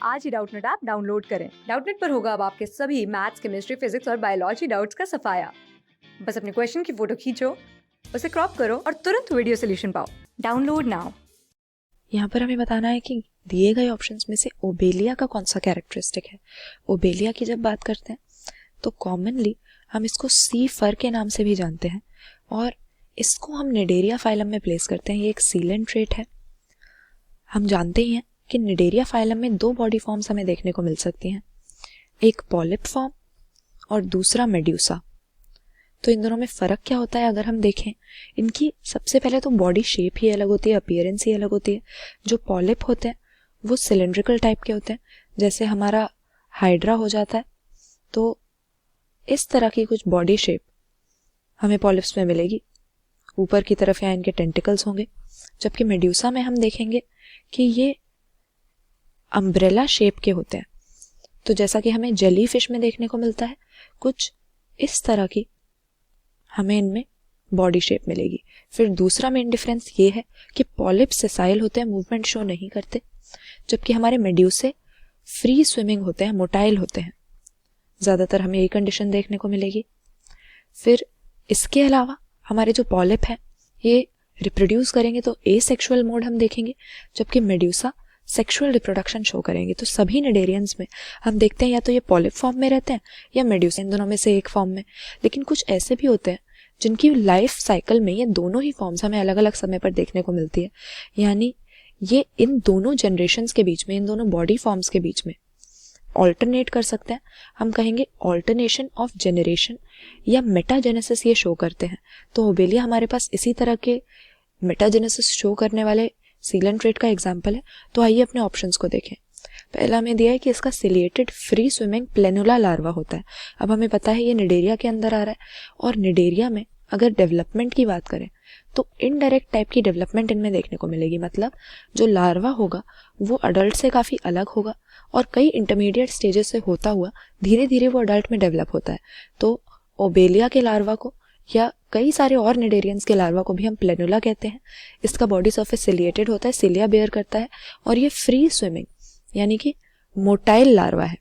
आज ही Doubtnut app download करें। Doubtnut पर होगा अब आपके सभी मैथ्स, केमिस्ट्री, फिजिक्स और बायोलॉजी डाउट्स का सफाया। बस अपने क्वेश्चन की फोटो खींचो, उसे क्रॉप करो और तुरंत वीडियो सोल्यूशन पाओ। Download now. यहाँ पर हमें बताना है कि दिए गए ऑप्शंस में से ओबेलिया का कौन सा कैरेक्टरिस्टिक है। ओबेलिया की जब बात करते हैं तो कॉमनली हम इसको सी फर के नाम से भी जानते हैं और इसको हम निडेरिया फाइलम में प्लेस करते हैं। ये एक सीलेंट ट्रेट है। हम जानते ही हैं कि निडेरिया फाइलम में दो बॉडी फॉर्म्स हमें देखने को मिल सकती हैं, एक पॉलिप फॉर्म और दूसरा मेड्यूसा। तो इन दोनों में फ़र्क क्या होता है अगर हम देखें, इनकी सबसे पहले तो बॉडी शेप ही अलग होती है, अपीयरेंस ही अलग होती है। जो पॉलिप होते हैं वो सिलेंड्रिकल टाइप के होते हैं, जैसे हमारा हाइड्रा हो जाता है। तो इस तरह की कुछ बॉडी शेप हमें पॉलिप्स में मिलेगी। ऊपर की तरफ यहाँ इनके टेंटिकल्स होंगे, जबकि मेड्यूसा में हम देखेंगे कि ये अम्ब्रेला शेप के होते हैं। तो जैसा कि हमें जेली फिश में देखने को मिलता है, कुछ इस तरह की हमें इनमें बॉडी शेप मिलेगी। फिर दूसरा मेन डिफरेंस ये है कि पॉलिप सेसाइल होते हैं, मूवमेंट शो नहीं करते, जबकि हमारे मेड्यूसे फ्री स्विमिंग होते हैं, मोटाइल होते हैं। ज़्यादातर हमें यही कंडीशन देखने को मिलेगी। फिर इसके अलावा हमारे जो पॉलिप हैं ये रिप्रोड्यूस करेंगे तो एसेक्सुअल मोड हम देखेंगे, जबकि मेड्यूसा सेक्सुअल रिप्रोडक्शन शो करेंगे। तो सभी निडेरियंस में हम देखते हैं या तो ये पॉलिप फॉर्म में रहते हैं या मेड्यूसा, इन दोनों में से एक फॉर्म में। लेकिन कुछ ऐसे भी होते हैं जिनकी लाइफ साइकिल में ये दोनों ही फॉर्म्स हमें अलग अलग समय पर देखने को मिलती है। यानी ये इन दोनों जनरेशन्स के बीच में, इन दोनों बॉडी फॉर्म्स के बीच में ऑल्टरनेट कर सकते हैं। हम कहेंगे ऑल्टरनेशन ऑफ जनरेशन या मेटाजेनेसिस ये शो करते हैं। तो ओबेलिया हमारे पास इसी तरह के मेटाजेनेसिस शो करने वाले सीलेंट ट्रेट का एग्जाम्पल है। तो आइए अपने ऑप्शंस को देखें। पहला हमें दिया है कि इसका ciliated free swimming planula larva होता है। अब हमें पता है ये निडेरिया के अंदर आ रहा है, और निडेरिया में अगर डेवलपमेंट की बात करें तो इनडायरेक्ट टाइप की डेवलपमेंट इनमें देखने को मिलेगी। मतलब जो लार्वा होगा वो अडल्ट से काफ़ी अलग होगा और कई इंटरमीडिएट स्टेजेस से होता हुआ धीरे धीरे वो अडल्ट में डेवलप होता है। तो ओबेलिया के लार्वा को या कई सारे और निडेरियंस के लार्वा को भी हम प्लेनुला कहते हैं। इसका बॉडी सर्फेस सिलिएटेड होता है, सिलिया बेयर करता है, और ये फ्री स्विमिंग यानी कि मोटाइल लार्वा है।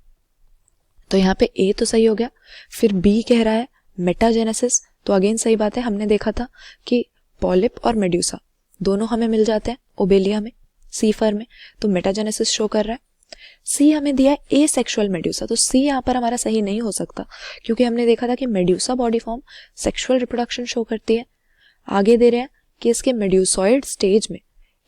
तो यहाँ पे ए तो सही हो गया। फिर बी कह रहा है मेटाजेनेसिस, तो अगेन सही बात है। हमने देखा था कि पॉलिप और मेड्यूसा दोनों हमें मिल जाते हैं ओबेलिया में, सी फर में, तो मेटाजेनेसिस शो कर रहा है। सी हमें दिया है ए सेक्सुअल मेड्यूसा, तो सी यहाँ पर हमारा सही नहीं हो सकता, क्योंकि हमने देखा था कि medusa body form sexual reproduction show करती है। आगे दे रहे हैं कि इसके मेड्यूसॉइड स्टेज में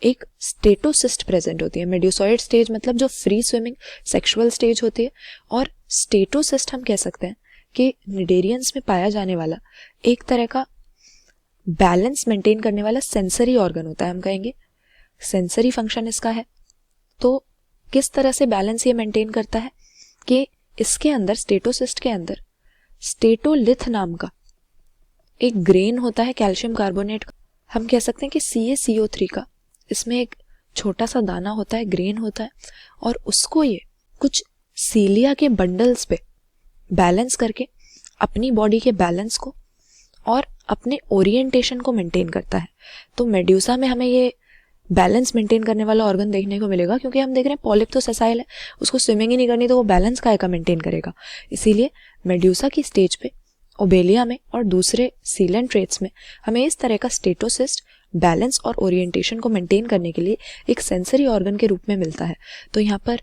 एक स्टेटोसिस्ट प्रेजेंट होती है। मेड्यूसॉइड स्टेज मतलब जो फ्री स्विमिंग सेक्सुअल स्टेज होती है, और स्टेटोसिस्ट हम कह सकते हैं कि निडेरियंस में पाया जाने वाला एक तरह का बैलेंस मेंटेन करने वाला सेंसरी ऑर्गन होता है। हम कहेंगे सेंसरी फंक्शन इसका है। तो किस तरह से बैलेंस ये मेंटेन करता है कि इसके अंदर, स्टेटोसिस्ट के अंदर, स्टेटोलिथ नाम का एक ग्रेन होता है कैल्शियम कार्बोनेट का। हम कह सकते हैं कि CaCO3 का इसमें एक छोटा सा दाना होता है, ग्रेन होता है, और उसको ये कुछ सीलिया के बंडल्स पे बैलेंस करके अपनी बॉडी के बैलेंस को और अपने ओरिएंटेशन को मेंटेन करता है। तो मेड्यूसा में हमें ये बैलेंस मेंटेन करने वाला ऑर्गन देखने को मिलेगा, क्योंकि हम देख रहे हैं पॉलिप तो सेसाइल है, उसको स्विमिंग ही नहीं करनी, तो वो बैलेंस काहे का मेंटेन करेगा। इसीलिए मेड्यूसा की स्टेज पे, ओबेलिया में और दूसरे सीलेंट ट्रेट्स में हमें इस तरह का स्टेटोसिस्ट बैलेंस और ओरिएंटेशन को मेंटेन करने के लिए एक सेंसरी ऑर्गन के रूप में मिलता है। तो यहाँ पर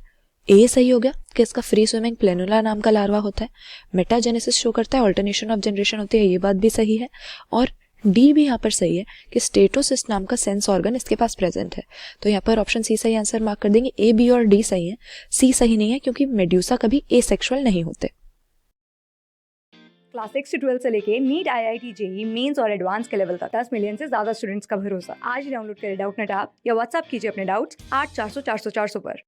ए सही हो गया कि इसका फ्री स्विमिंग प्लेनुला नाम का लार्वा होता है। मेटाजेनेसिस शो करता है, ऑल्टरनेशन ऑफ जनरेशन होती है, ये बात भी सही है। और डी भी यहाँ पर सही है कि स्टेटोसिस्ट नाम का सेंस ऑर्गन इसके पास प्रेजेंट है। तो यहाँ पर ऑप्शन सी सही आंसर मार्क कर देंगे। ए, बी और डी सही है, सी सही नहीं है, क्योंकि मेड्यूसा कभी एसेक्सुअल नहीं होते। क्लास 6 से 12 से लेके नीट, IIT, JEE मेंस और एडवांस के लेवल तक 10 मिलियन से ज्यादा स्टूडेंट्स का भरोसा। आज ही डाउनलोड करें डाउटनेट ऐप या व्हाट्सएप कीजिए अपने डाउट्स 8400 400 400 पर।